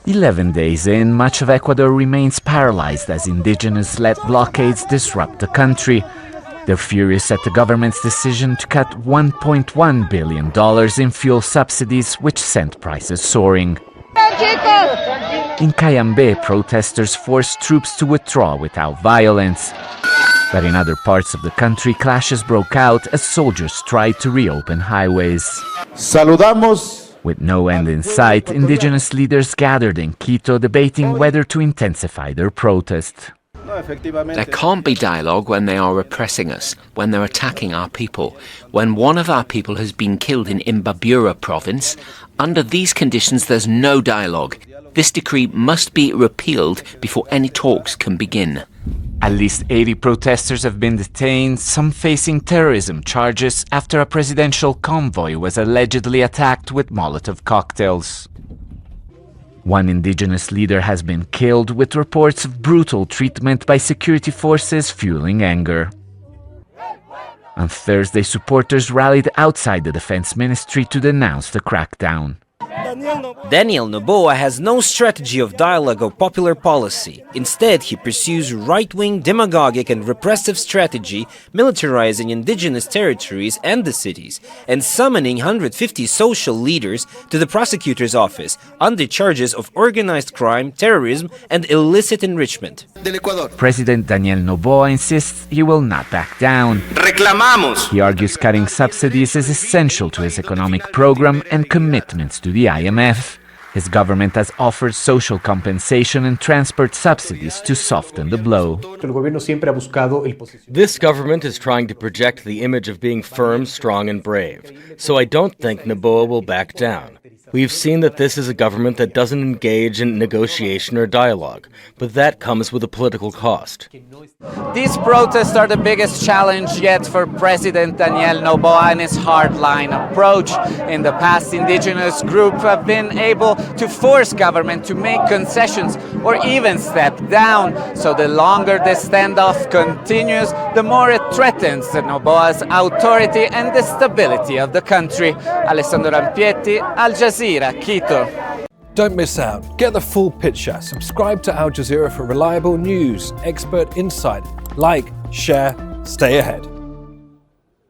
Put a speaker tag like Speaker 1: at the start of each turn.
Speaker 1: 11 days in, much of Ecuador remains paralyzed as indigenous-led blockades disrupt the country. They're furious at the government's decision to cut $1.1 billion in fuel subsidies, which sent prices soaring. In Cayambe, protesters forced troops to withdraw without violence. But in other parts of the country, clashes broke out as soldiers tried to reopen highways.
Speaker 2: Saludamos.
Speaker 1: With no end in sight, indigenous leaders gathered in Quito debating whether to intensify their protest.
Speaker 3: There can't be dialogue when they are repressing us, when they're attacking our people. When one of our people has been killed in Imbabura province, under these conditions there's no dialogue. This decree must be repealed before any talks can begin.
Speaker 1: At least 80 protesters have been detained, some facing terrorism charges after a presidential convoy was allegedly attacked with Molotov cocktails. One indigenous leader has been killed, with reports of brutal treatment by security forces fueling anger. On Thursday, supporters rallied outside the defense ministry to denounce the crackdown.
Speaker 4: Daniel Noboa has no strategy of dialogue or popular policy. Instead, he pursues right-wing, demagogic and repressive strategy, militarizing indigenous territories and the cities, and summoning 150 social leaders to the prosecutor's office under charges of organized crime, terrorism and illicit enrichment.
Speaker 1: President Daniel Noboa insists he will not back down.
Speaker 5: Reclamamos.
Speaker 1: He argues cutting subsidies is essential to his economic program and commitments to the IMF. His government has offered social compensation and transport subsidies to soften the blow.
Speaker 6: This government is trying to project the image of being firm, strong and brave. So I don't think Noboa will back down. We've seen that this is a government that doesn't engage in negotiation or dialogue, but that comes with a political cost.
Speaker 1: These protests are the biggest challenge yet for President Daniel Noboa and his hardline approach. In the past, indigenous groups have been able to force government to make concessions or even step down. So the longer this standoff continues, the more it threatens Noboa's authority and the stability of the country. Alessandro Rampietti, Al Jazeera, Quito.
Speaker 7: Don't miss out. Get the full picture. Subscribe to Al Jazeera for reliable news, expert insight. Like, share, stay ahead.